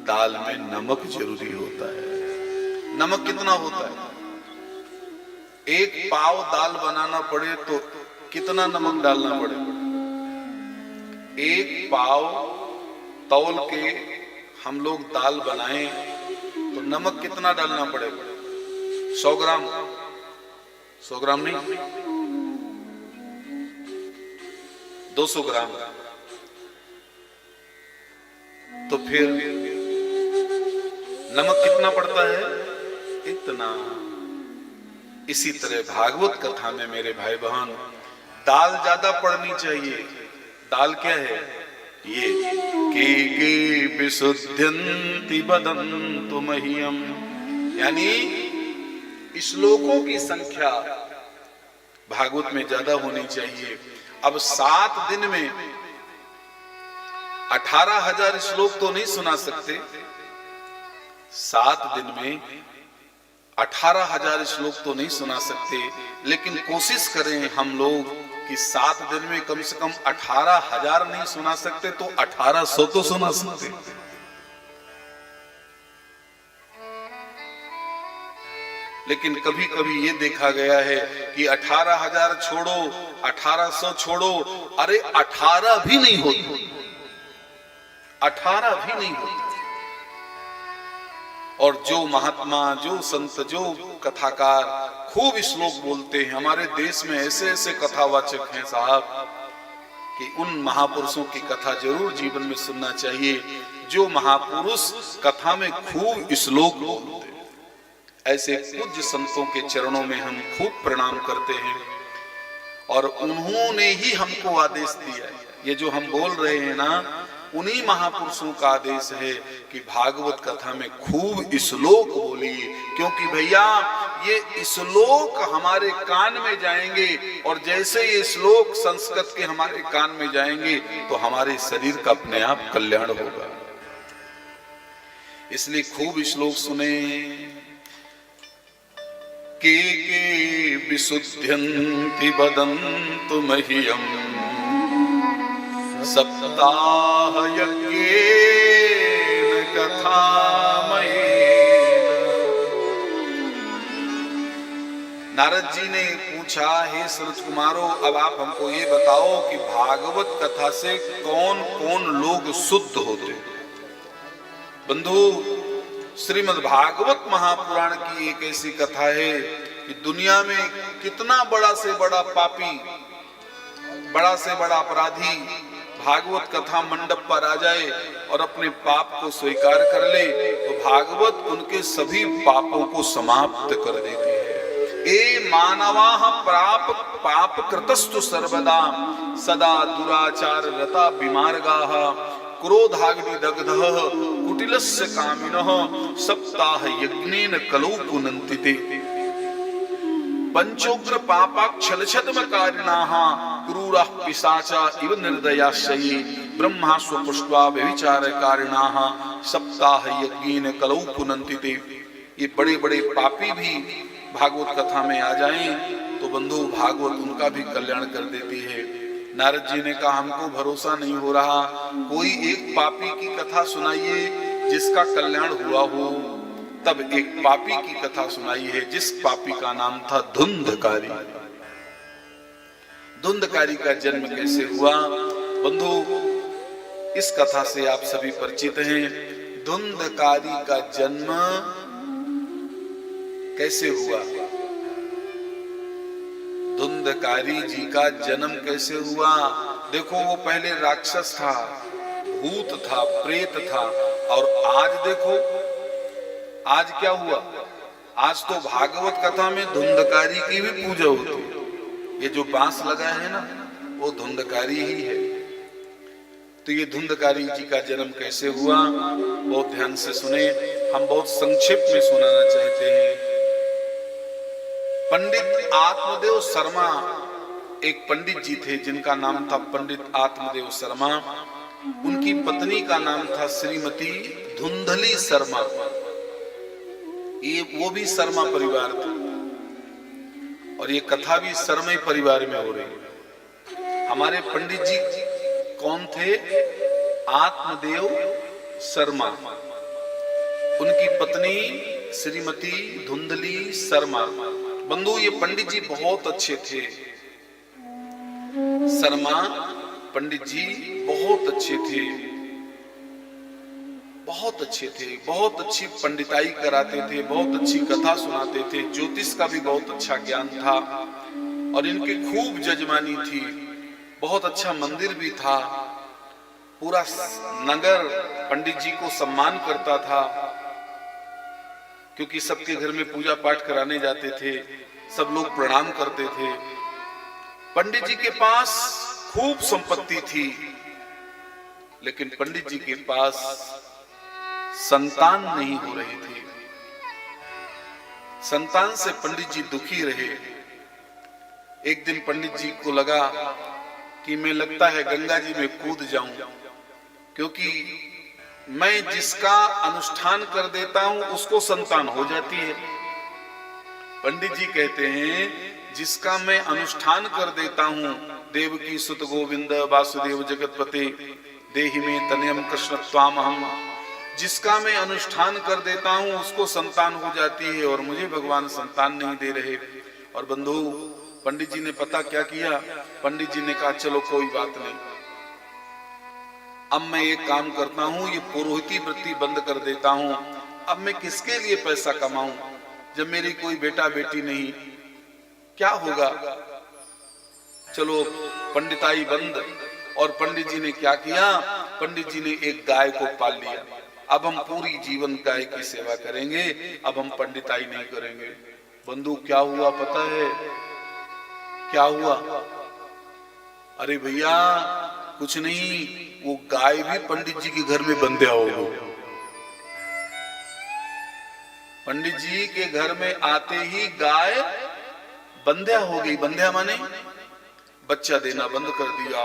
दाल में नमक जरूरी होता है। नमक कितना होता है? एक पाव दाल बनाना पड़े तो कितना नमक डालना पड़े? एक पाव तौल के हम लोग दाल बनाएं तो नमक कितना डालना पड़ेगा? 100 ग्राम, 100 ग्राम नहीं, 200 ग्राम। तो फिर नमक कितना पड़ता है? इतना। इसी तरह भागवत कथा में मेरे भाई बहन दाल ज्यादा पड़नी चाहिए। दाल क्या है? ये के विशुद्ध्यन्ति वदन्तु मह्यम, यानी श्लोकों की संख्या भागवत में ज्यादा होनी चाहिए। अब 7 दिन में 18,000 श्लोक तो नहीं सुना सकते, 7 दिन में 18,000 श्लोक तो नहीं सुना सकते, लेकिन कोशिश करें हम लोग कि 7 दिन में कम से कम 18,000 नहीं सुना सकते तो 1800 तो सुना सकते। लेकिन कभी कभी ये देखा गया है कि 18,000 छोड़ो, 1800 छोड़ो, अरे 18 भी नहीं होते, 18 भी नहीं होते। और जो महात्मा, जो संत, जो कथाकार खूब श्लोक बोलते हैं, हमारे देश में ऐसे ऐसे कथावाचक हैं साहब कि उन महापुरुषों की कथा जरूर जीवन में सुनना चाहिए, जो महापुरुष कथा में खूब श्लोक बोलते हैं। ऐसे पूज्य संतों के चरणों में हम खूब प्रणाम करते हैं, और उन्होंने ही हमको आदेश दिया है। ये जो हम बोल रहे हैं ना, उन्हीं महापुरुषों का आदेश है कि भागवत कथा में खूब श्लोक बोलिए, क्योंकि भैया ये श्लोक हमारे कान में जाएंगे, और जैसे ये श्लोक संस्कृत के हमारे कान में जाएंगे तो हमारे शरीर का अपने आप कल्याण होगा। इसलिए खूब श्लोक सुने। के विशुद्ध्यन्ति वदन्तु मह्यम सप्ताह यज्ञेन कथामयेन। नारद जी ने पूछा, हे सूरज कुमारो, अब आप हमको ये बताओ कि भागवत कथा से कौन कौन लोग शुद्ध होते? बंधु, श्रीमद् भागवत महापुराण की एक ऐसी कथा है कि दुनिया में कितना बड़ा से बड़ा पापी, बड़ा से बड़ा अपराधी भागवत कथा मंडप पर आ जाए और अपने पाप को स्वीकार कर ले, तो भागवत उनके सभी पापों को समाप्त कर देती है। ए मानवाः पाप कृतस्तु सर्वदा सदा दुराचार रता विमार्गाः क्रोधाग्नि दग्धः कुटिलस्य कामिनः सप्ताह यज्ञेन कलौ पुनन्ति ते पंचोग्र पापाक्षलछद्मकारिणाः क्रूरः पिशाचा इव निर्दयाश्रयी ब्रह्मा स्वपुष्पा व्यभिचारकारिणाः सप्ताह यज्ञेन कलौ पुनन्ति ते। ये बड़े बड़े पापी भी भागवत कथा में आ जाएं तो बंधु भागवत उनका भी कल्याण कर देती है। नारद जी ने कहा हमको भरोसा नहीं हो रहा, कोई एक पापी की कथा सुनाइए जिसका कल्याण हुआ हो। तब एक पापी की कथा सुनाई है जिस पापी का नाम था धुंधकारी। धुंधकारी का जन्म कैसे हुआ बंधु, इस कथा से आप सभी परिचित हैं। धुंधकारी का जन्म कैसे हुआ, धुंधकारी जी का जन्म कैसे हुआ। देखो वो पहले राक्षस था, भूत था, प्रेत था, और आज देखो आज क्या हुआ। आज तो भागवत कथा में धुंधकारी की भी पूजा होती है। ये जो बांस लगा है ना वो धुंधकारी ही है। तो ये धुंधकारी जी का जन्म कैसे हुआ बहुत ध्यान से सुने, हम बहुत संक्षेप में सुनाना चाहते हैं। पंडित आत्मदेव शर्मा एक पंडित जी थे जिनका नाम था पंडित आत्मदेव शर्मा। उनकी पत्नी का नाम था श्रीमती धुंधली शर्मा। ये वो भी शर्मा परिवार था और ये कथा भी शर्मा परिवार में हो रही है। हमारे पंडित जी कौन थे, आत्मदेव शर्मा, उनकी पत्नी श्रीमती धुंधली शर्मा। बंधु ये पंडित जी बहुत अच्छे थे, शर्मा पंडित जी बहुत अच्छे थे, बहुत अच्छे थे, बहुत अच्छी पंडिताई कराते थे, बहुत अच्छी कथा सुनाते थे, ज्योतिष का भी बहुत अच्छा ज्ञान था और इनकी खूब जजमानी थी। बहुत अच्छा मंदिर भी था, पूरा नगर पंडित जी को सम्मान करता था क्योंकि सबके घर में पूजा पाठ कराने जाते थे, सब लोग प्रणाम करते थे। पंडित जी के पास खूब संपत्ति थी लेकिन पंडित जी के पास संतान नहीं हो रही थी। संतान से पंडित जी दुखी रहे। एक दिन पंडित जी को लगा कि मैं लगता है गंगा जी में कूद जाऊं, क्योंकि मैं जिसका अनुष्ठान कर देता हूं उसको संतान हो जाती है। पंडित जी कहते हैं जिसका मैं अनुष्ठान कर देता हूं, देवकी सुत गोविंद वासुदेव जगतपते देहि में तनयम कृष्ण त्वामहम, जिसका मैं अनुष्ठान कर देता हूं उसको संतान हो जाती है और मुझे भगवान संतान नहीं दे रहे। और बंधु पंडित जी ने पता क्या किया, पंडित जी ने कहा चलो कोई बात नहीं, अब मैं एक काम करता हूं, ये पुरोहिती वृत्ति बंद कर देता हूं। अब मैं किसके लिए पैसा कमाऊं जब मेरी कोई बेटा बेटी नहीं, क्या होगा। चलो पंडिताई बंद। और पंडित जी ने क्या किया, पंडित जी ने एक गाय को पाल लिया। अब हम पूरी जीवन गाय की सेवा करेंगे, अब हम पंडिताई नहीं करेंगे। बंधु क्या हुआ पता है, क्या हुआ, अरे भैया कुछ नहीं, वो गाय भी पंडित जी के घर में बंध्या हो गई। पंडित जी के घर में आते ही गाय बंध्या हो गई। बंध्या माने बच्चा देना बंद कर दिया।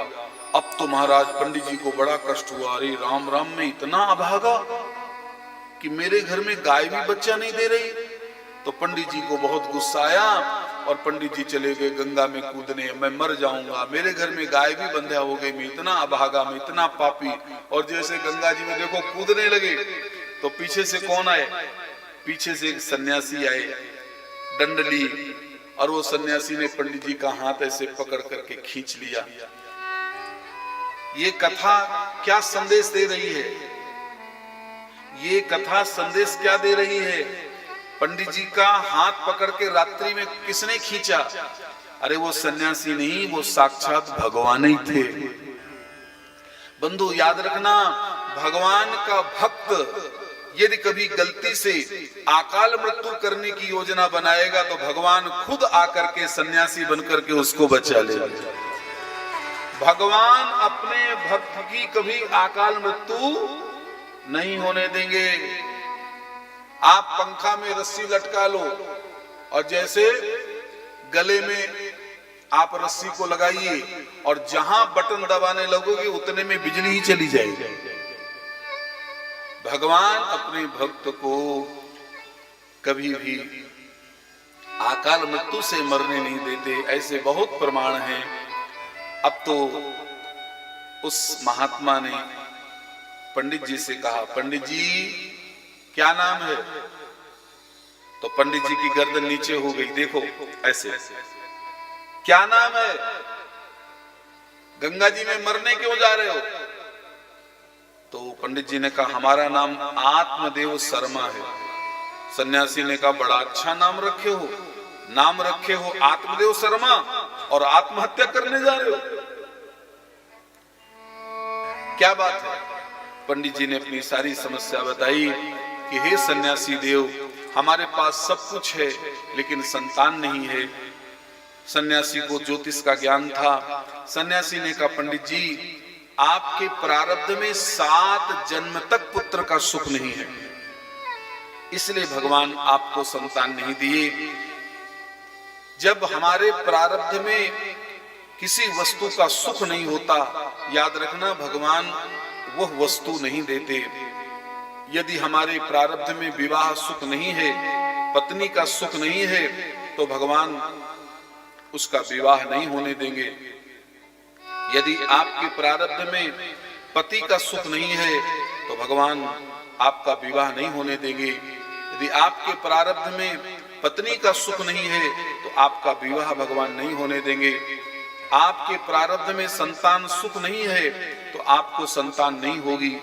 अब तो महाराज पंडित जी को बड़ा कष्ट हुआ, अरे राम राम में इतना अभागा कि मेरे घर में गाय भी बच्चा नहीं दे रही। तो पंडित जी को बहुत गुस्सा आया और पंडित जी चले गए गंगा में कूदने, मैं मर जाऊंगा, मेरे घर में गाय भी बंध्या हो गई, मैं इतना अभागा, मैं इतना पापी। और जैसे गंगा जी में देखो कूदने लगे तो पीछे से कौन आए, पीछे से एक सन्यासी आए डंडली, और वो सन्यासी ने पंडित जी का हाथ ऐसे पकड़ करके खींच लिया। ये कथा क्या संदेश दे रही है, ये कथा संदेश क्या दे रही है। पंडित जी का हाथ पकड़ के रात्रि में किसने खींचा, अरे वो सन्यासी नहीं, वो साक्षात भगवान ही थे। बंधु याद रखना, भगवान का भक्त यदि कभी गलती से अकाल मृत्यु करने की योजना बनाएगा तो भगवान खुद आकर के सन्यासी बनकर के उसको बचा लेगा। भगवान अपने भक्त की कभी अकाल मृत्यु नहीं होने देंगे। आप पंखा में रस्सी लटका लो और जैसे गले में आप रस्सी को लगाइए और जहां बटन दबाने लगोगे उतने में बिजली ही चली जाएगी। भगवान अपने भक्त को कभी भी अकाल मृत्यु से मरने नहीं देते, ऐसे बहुत प्रमाण हैं। अब तो उस महात्मा ने पंडित जी से कहा, पंडित जी क्या नाम है? तो पंडित जी की गर्दन नीचे हो गई, देखो ऐसे, क्या नाम है? गंगा जी में मरने क्यों जा रहे हो? तो पंडित जी ने कहा, हमारा नाम आत्मदेव शर्मा है। सन्यासी ने कहा, बड़ा अच्छा नाम रखे हो, नाम रखे हो आत्मदेव शर्मा और आत्महत्या करने जा रहे हो, क्या बात है? पंडित जी ने अपनी सारी समस्या बताई कि हे सन्यासी देव, हमारे पास सब कुछ है लेकिन संतान नहीं है। सन्यासी को ज्योतिष का ज्ञान था। सन्यासी ने कहा, पंडित जी आपके प्रारब्ध में 7 जन्म तक पुत्र का सुख नहीं है, इसलिए भगवान आपको संतान नहीं दिए। जब हमारे प्रारब्ध में किसी वस्तु का सुख नहीं होता, याद रखना भगवान वह वस्तु नहीं देते। यदि हमारे प्रारब्ध में विवाह सुख नहीं है, पत्नी का सुख नहीं है, तो भगवान उसका विवाह नहीं होने देंगे। यदि आपके प्रारब्ध में पति का सुख नहीं है, तो भगवान आपका विवाह नहीं होने देंगे। यदि आपके प्रारब्ध में पत्नी का सुख नहीं है, तो आपका विवाह भगवान नहीं होने देंगे। आपके प्रारब्ध में संतान सुख नहीं है, तो आपको संतान नहीं होगी।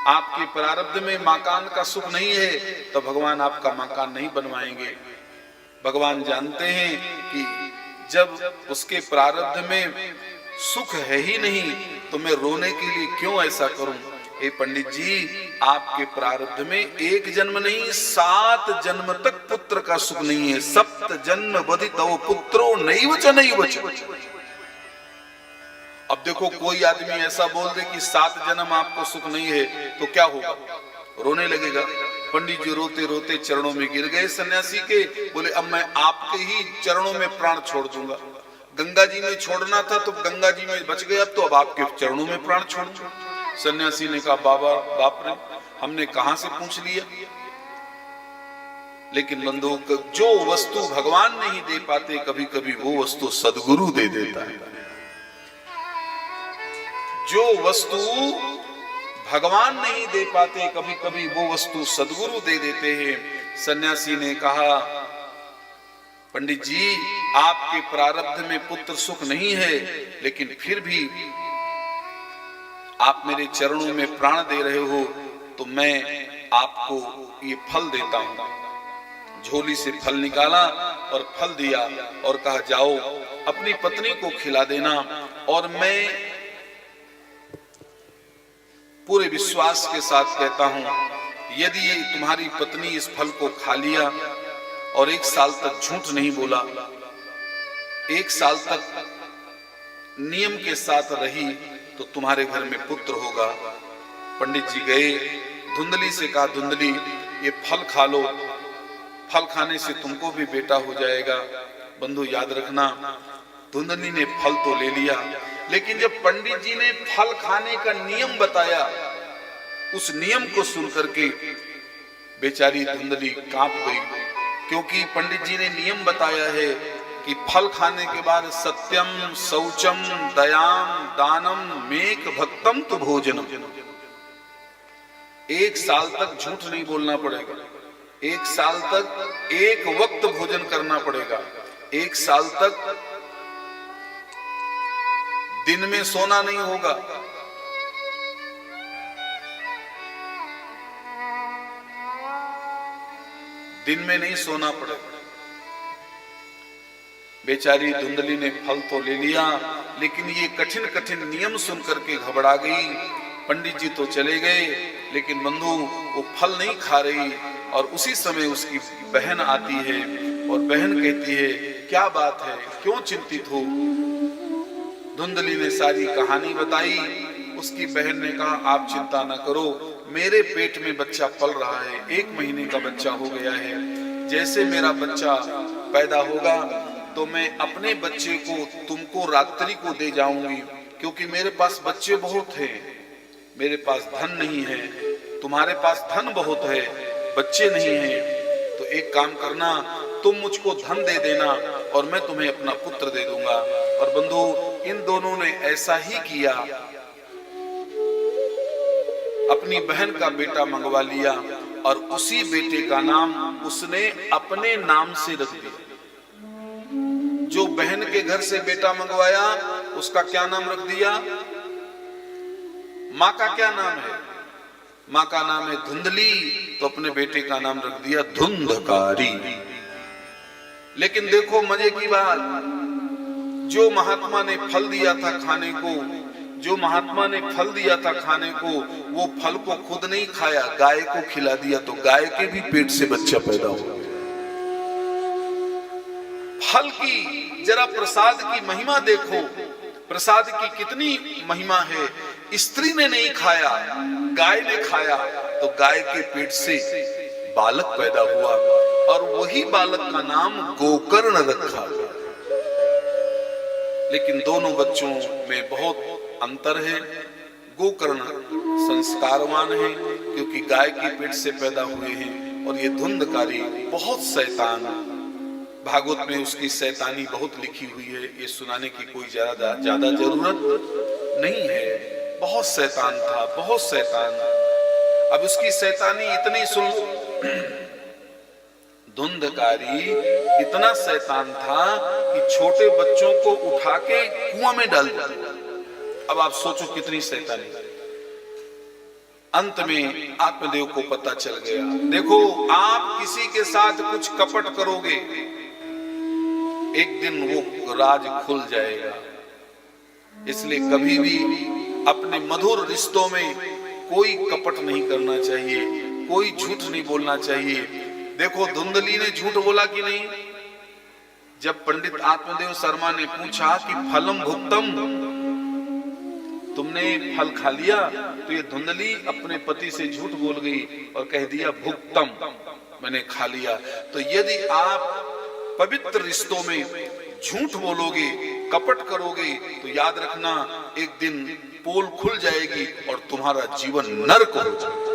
आपके प्रारब्ध में मकान का सुख नहीं है, तो भगवान आपका मकान नहीं बनवाएंगे। भगवान जानते हैं कि जब उसके प्रारब्ध में सुख है ही नहीं, तो मैं रोने के लिए क्यों ऐसा करूं? हे पंडित जी, आपके प्रारब्ध में 1 जन्म नहीं 7 जन्म तक पुत्र का सुख नहीं है। 7 जन्म बधितो पुत्रो नैव च नैव च। अब देखो, कोई आदमी ऐसा बोल दे कि 7 जन्म आपको सुख नहीं है, तो क्या होगा? रोने लगेगा। पंडित जी रोते रोते चरणों में गिर गए सन्यासी के, बोले अब मैं आपके ही चरणों में प्राण छोड़ दूंगा। गंगा जी में छोड़ना था तो गंगा जी में बच गया, तो अब आपके चरणों में प्राण छोड़ दूं। सन्यासी ने कहा, बाबा बाप रे, हमने कहां से पूछ लिया? लेकिन बंधु, जो वस्तु भगवान नहीं दे पाते, कभी कभी वो वस्तु सदगुरु दे देता है। जो वस्तु भगवान नहीं दे पाते, कभी कभी वो वस्तु सदगुरु दे देते हैं। सन्यासी ने कहा, पंडित जी आपके प्रारब्ध में पुत्र सुख नहीं है, लेकिन फिर भी आप मेरे चरणों में प्राण दे रहे हो, तो मैं आपको ये फल देता हूं। झोली से फल निकाला और फल दिया और कहा, जाओ अपनी पत्नी को खिला देना। और मैं पूरे विश्वास के साथ कहता हूं, यदि तुम्हारी पत्नी इस फल को खा लिया और 1 साल तक झूठ नहीं बोला, 1 साल तक नियम के साथ रही, तो तुम्हारे घर में पुत्र होगा। पंडित जी गए, धुंधली से कहा, धुंधली ये फल खा लो, फल खाने से तुमको भी बेटा हो जाएगा। बंधु याद रखना, धुंधली ने फल तो ले लिया, लेकिन जब पंडित जी ने फल खाने का नियम बताया, उस नियम को सुनकर के बेचारी धुंधली कांप गई, क्योंकि पंडित जी ने नियम बताया है कि फल खाने के बाद सत्यम शौचम दयाम दानम मेक भक्तम तु भोजनम। 1 साल तक झूठ नहीं बोलना पड़ेगा, 1 साल तक 1 वक्त भोजन करना पड़ेगा, 1 साल तक दिन में सोना नहीं होगा। दिन में नहीं सोना पड़ेगा। बेचारी धुंधली ने फल तो ले लिया, लेकिन ये कठिन कठिन नियम सुनकर के घबरा गई। पंडित जी तो चले गए, लेकिन बंधु वो फल नहीं खा रही। और उसी समय उसकी बहन आती है और बहन कहती है, क्या बात है, क्यों चिंतित हो? धुंधली ने सारी कहानी बताई। उसकी बहन ने कहा, आप चिंता न करो, मेरे पेट में बच्चा पल रहा है, 1 महीने का बच्चा हो गया है। जैसे मेरा बच्चा पैदा होगा तो मैं अपने बच्चे को तुमको रात्रि को दे जाऊंगी, क्योंकि मेरे पास बच्चे बहुत हैं, मेरे पास धन नहीं है, तुम्हारे पास धन बहुत है, बच्चे नहीं हैं। तो एक काम करना, तुम मुझको धन दे देना और मैं तुम्हें अपना पुत्र दे दूंगा। और बंधु, इन दोनों ने ऐसा ही किया, अपनी बहन का बेटा मंगवा लिया और उसी बेटे का नाम उसने अपने नाम से रख दिया। जो बहन के घर से बेटा मंगवाया उसका क्या नाम रख दिया? माँ का क्या नाम है? माँ का नाम है धुंधली, तो अपने बेटे का नाम रख दिया धुंधकारी। लेकिन देखो मजे की बात, जो महात्मा ने फल दिया था खाने को, जो महात्मा ने फल दिया था खाने को, वो फल को खुद नहीं खाया, गाय को खिला दिया, तो गाय के भी पेट से बच्चा पैदा हो गया। फल की जरा प्रसाद की महिमा देखो, प्रसाद की कितनी महिमा है। स्त्री ने नहीं खाया, गाय ने खाया, तो गाय के पेट से बालक पैदा हुआ और वही बालक का नाम गोकर्ण रखा। लेकिन दोनों बच्चों में बहुत अंतर है। गोकर्ण संस्कारवान है क्योंकि गाय के पेट से पैदा हुए हैं, और ये धुंधकारी बहुत शैतान। भागवत में उसकी शैतानी बहुत लिखी हुई है, ये सुनाने की कोई ज्यादा जरूरत नहीं है। बहुत शैतान था, बहुत शैतान। अब उसकी शैतानी इतनी सुन, धुंधकारी इतना शैतान था कि छोटे बच्चों को उठा के कुआं में डाल दिया। अब आप सोचो कितनी शैतानी। अंत में आत्मदेव को पता चल गया। देखो, आप किसी के साथ कुछ कपट करोगे, एक दिन वो राज खुल जाएगा। इसलिए कभी भी अपने मधुर रिश्तों में कोई कपट नहीं करना चाहिए, कोई झूठ नहीं बोलना चाहिए। देखो, धुंधली ने झूठ बोला कि नहीं? जब पंडित आत्मदेव शर्मा ने पूछा कि फलम भुक्तम, तुमने फल खा लिया, तो ये धुंधली अपने पति से झूठ बोल गई और कह दिया भुक्तम, मैंने खा लिया। तो यदि आप पवित्र रिश्तों में झूठ बोलोगे, कपट करोगे, तो याद रखना एक दिन पोल खुल जाएगी और तुम्हारा जीवन नरक हो जाएगा।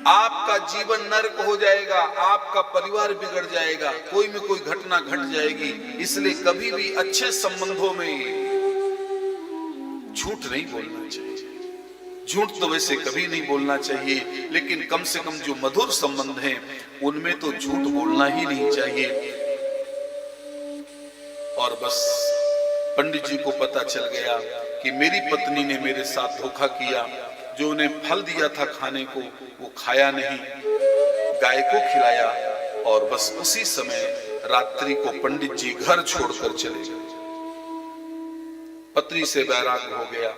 आपका जीवन नरक हो जाएगा, आपका परिवार बिगड़ जाएगा, कोई में कोई घटना घट जाएगी। इसलिए कभी भी अच्छे संबंधों में झूठ नहीं बोलना चाहिए। झूठ तो वैसे कभी नहीं बोलना चाहिए, लेकिन कम से कम जो मधुर संबंध हैं उनमें तो झूठ बोलना ही नहीं चाहिए। और बस पंडित जी को पता चल गया कि मेरी पत्नी ने मेरे साथ धोखा किया। जो उन्हें फल दिया था खाने को वो खाया नहीं, गाय को खिलाया, और बस उसी समय रात्रि को पंडित जी घर छोड़कर चले गए। पत्नी से वैराग्य हो गया,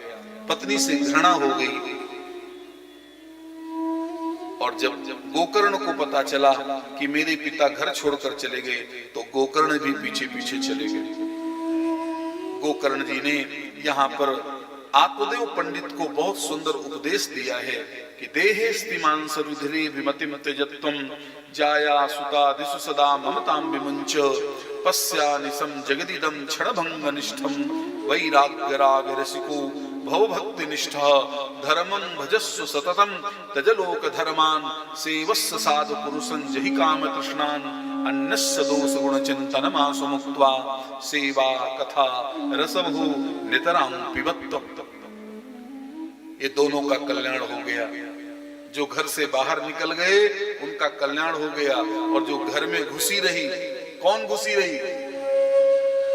पत्नी से घृणा हो गई। और जब गोकर्ण को पता चला कि मेरे पिता घर छोड़कर चले गए, तो गोकर्ण भी पीछे पीछे चले गए। गोकर्ण जी ने यहाँ पर आत्मदेव पंडित को बहुत सुंदर उपदेश दिया है कि देहे स्तिमान सरुधिरे विमतिम त्यजत्वम जाया सुता दिशु सदा ममताम विमुंच पश्यानिसम जगदिदम क्षणभंग निष्ठम वैराग्य राग रसिको भवभक्ति निष्ठा धर्मं भजस्व सततम तजलोक धर्मान सेवस्व साधु पुरुषं जहि काम तृष्णान अन्यस्य दोष गुण चिंतन मासु मुक्त्वा सेवा कथा रसभु नितरां पिबत्व। ये दोनों का कल्याण हो गया। जो घर से बाहर निकल गए उनका कल्याण हो गया, और जो घर में घुसी रही, कौन घुसी रही?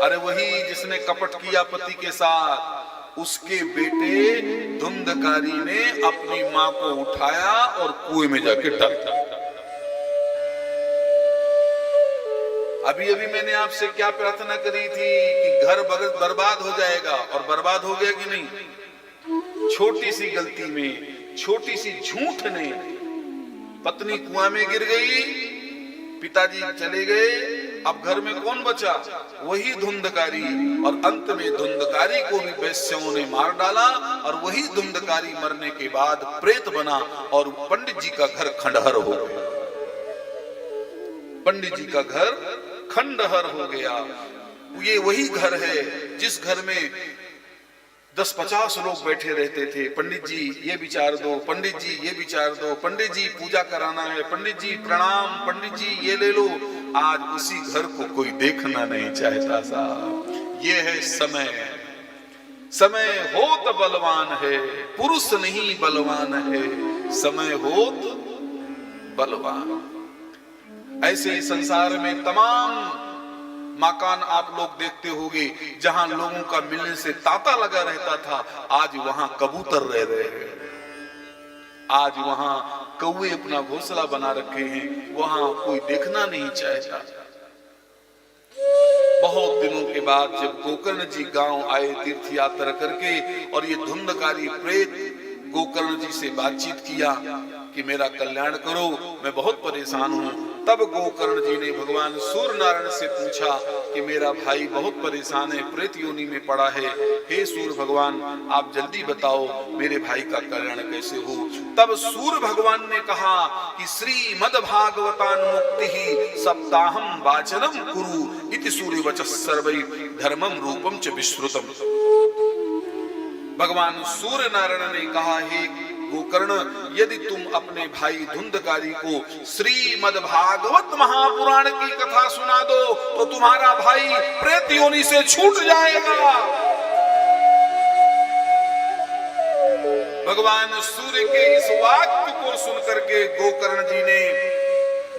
अरे वही जिसने कपट किया पति के साथ। उसके बेटे धुंधकारी ने अपनी मां को उठाया और कुएं में जाके डाल दिया। अभी अभी मैंने आपसे क्या प्रार्थना करी थी कि घर बर्बाद हो जाएगा, और बर्बाद हो गया कि नहीं? छोटी सी गलती में, छोटी सी झूठ ने पत्नी कुआं में गिर गई, पिताजी चले गए, अब घर में कौन बचा? वही धुंधकारी। और अंत में धुंधकारी को भी वैश्यों ने मार डाला, और वही धुंधकारी मरने के बाद प्रेत बना और पंडित जी का घर खंडहर हो गया। पंडित जी का घर खंडहर हो गया। ये वही घर है जिस घर में 10-50 लोग बैठे रहते थे। पंडित जी ये विचार दो, पंडित जी ये विचार दो, पंडित जी पूजा कराना है, पंडित जी प्रणाम, पंडित जी ये ले लो। आज उसी घर को कोई देखना नहीं चाहता साहब। ये है समय। समय होत बलवान है, पुरुष नहीं बलवान है, समय होत बलवान। ऐसे ही संसार में तमाम मकान आप लोग देखते होंगे जहां लोगों का मिलने से तांता लगा रहता था, आज वहां कबूतर रह रहे हैं, आज वहां कौवे अपना घोंसला बना रखे हैं, वहां कोई देखना नहीं चाहता। बहुत दिनों के बाद जब गोकर्ण जी गांव आए तीर्थ यात्रा करके और ये धुंधकारी प्रेत गोकर्ण जी से बातचीत किया कि मेरा कल्याण करो, मैं बहुत परेशान हूं। तब गोकर्ण जी ने भगवान सूर्य नारायण से पूछा कि मेरा भाई बहुत परेशान है, प्रेत योनि में पड़ा है, हे सूर्य भगवान आप जल्दी बताओ मेरे भाई का कल्याण कैसे हो। तब सूर्य भगवान ने कहा कि श्रीमद् भागवतान मुक्ति सप्ताहम वाचनम कुरु इति सूर्य वचः सर्वै धर्मम रूपम च विश्रुतम। भगवान सूर्य नारायण ने कहा, हे गोकर्ण यदि तुम अपने भाई धुंधकारी को श्रीमद् भागवत महापुराण की कथा सुना दो तो तुम्हारा भाई प्रेत योनि से छूट जाएगा। भगवान सूर्य के इस वाक्य को सुनकर के गोकर्ण जी ने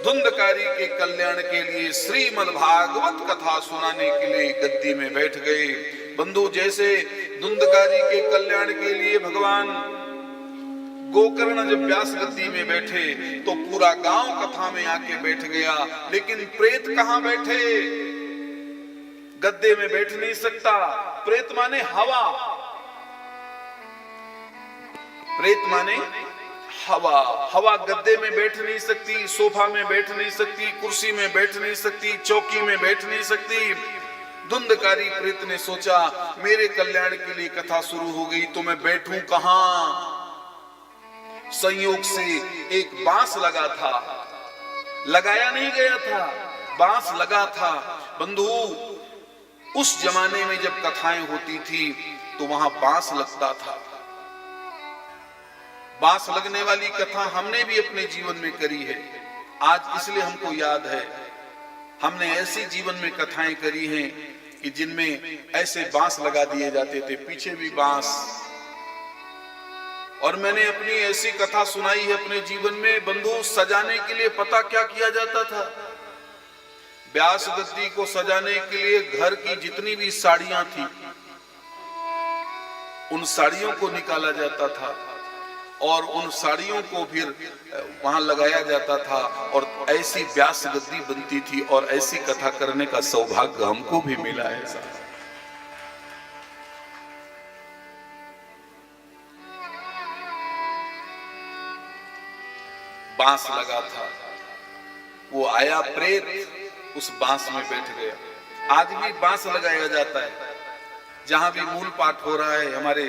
धुंधकारी के कल्याण के लिए श्रीमद् भागवत कथा सुनाने के लिए गद्दी में बैठ गए। बंधु, जैसे धुंधकारी के कल्याण के लिए भगवान गोकर्ण जब व्यास गद्दी में बैठे तो पूरा गांव कथा में आके बैठ गया, लेकिन प्रेत कहां बैठे? गद्दे में बैठ नहीं सकता। प्रेत माने हवा, प्रेत माने हवा। हवा गद्दे में बैठ नहीं सकती, सोफा में बैठ नहीं सकती, कुर्सी में बैठ नहीं सकती, चौकी में बैठ नहीं सकती। धुंधकारी प्रेत ने सोचा मेरे कल्याण के लिए कथा शुरू हो गई तो मैं बैठूं कहां? संयोग से एक बांस लगा था, लगाया नहीं गया था, बांस लगा था। बंधु, उस जमाने में जब कथाएं होती थी तो वहां बांस लगता था। बांस लगने वाली कथा हमने भी अपने जीवन में करी है। आज इसलिए हमको याद है, हमने ऐसी जीवन में कथाएं करी हैं कि जिनमें ऐसे बांस लगा दिए जाते थे, पीछे भी बांस। और मैंने अपनी ऐसी कथा सुनाई है अपने जीवन में। बंधु, सजाने के लिए पता क्या किया जाता था? व्यास गद्दी को सजाने के लिए घर की जितनी भी साड़ियां थी उन साड़ियों को निकाला जाता था और उन साड़ियों को फिर वहां लगाया जाता था और ऐसी व्यास गद्दी बनती थी और ऐसी कथा करने का सौभाग्य हमको भी मिला है। बांस लगा था, वो आया प्रेत, उस बांस में बैठ गया। आज भी बांस लगाया जाता है। जहां भी मूल पाठ हो रहा है हमारे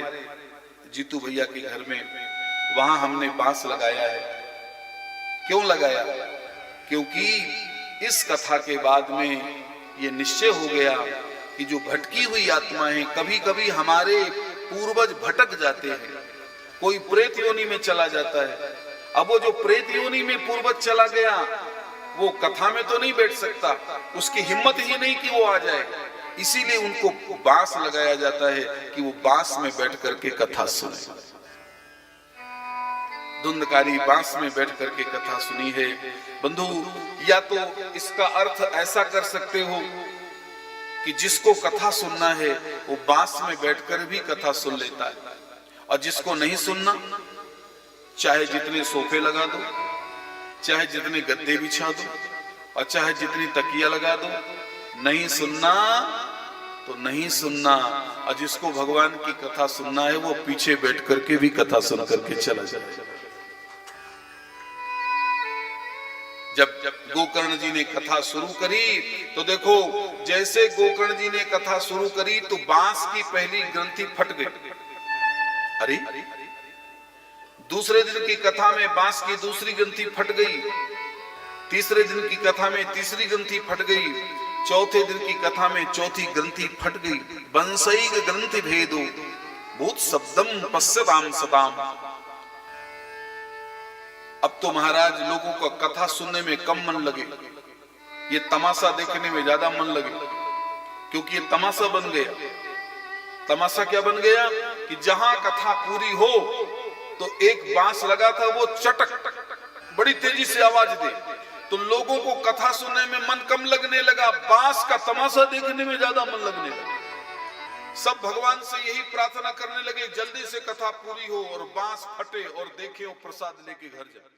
जीतू भैया के घर में, वहां हमने बांस लगाया है। क्यों लगाया? क्योंकि इस कथा के बाद में ये निश्चय हो गया कि जो भटकी हुई आत्माएं, कभी कभी हमारे पूर्वज भटक जाते हैं, कोई प्रेत योनि में चला जाता है। अब वो जो प्रेत योनि में पूर्वज चला गया वो कथा में तो नहीं बैठ सकता, उसकी हिम्मत ही नहीं कि वो आ जाए। इसीलिए उनको बांस लगाया जाता है कि वो बांस में बैठ करके कथा सुने। धुंधकारी बांस में बैठ करके कथा सुनी है। बंधु, या तो इसका अर्थ ऐसा कर सकते हो कि जिसको कथा सुनना है वो बांस में बैठकर भी कथा सुन लेता है, और जिसको नहीं सुनना, चाहे जितने सोफे लगा दो, चाहे जितने गद्दे बिछा दो और चाहे जितनी तकिया लगा दो, नहीं सुनना तो नहीं सुनना। और जिसको भगवान की कथा सुनना है वो पीछे बैठ करके भी कथा सुन करके चला जाए। जब गोकर्ण जी ने कथा शुरू करी तो देखो, जैसे गोकर्ण जी ने कथा शुरू करी तो बांस की पहली ग्रंथि फट गई। अरे, दूसरे दिन की कथा में बांस की दूसरी ग्रंथि फट गई। तीसरे दिन की कथा में तीसरी ग्रंथि फट गई, चौथे दिन की कथा में चौथी ग्रंथि फट गई। वंशैक ग्रंथि भेदो भूत शब्दम पश्यताम सताम। अब तो महाराज लोगों का कथा सुनने में कम मन लगे, ये तमाशा देखने में ज्यादा मन लगे, क्योंकि ये तमाशा बन गया। तमाशा क्या बन गया कि जहां कथा पूरी हो तो एक बांस लगा था वो चटक बड़ी तेजी से आवाज दे, तो लोगों को कथा सुनने में मन कम लगने लगा, बांस का तमाशा देखने में ज्यादा मन लगने लगा। सब भगवान से यही प्रार्थना करने लगे जल्दी से कथा पूरी हो और बांस फटे और देखे और प्रसाद लेके घर जाए।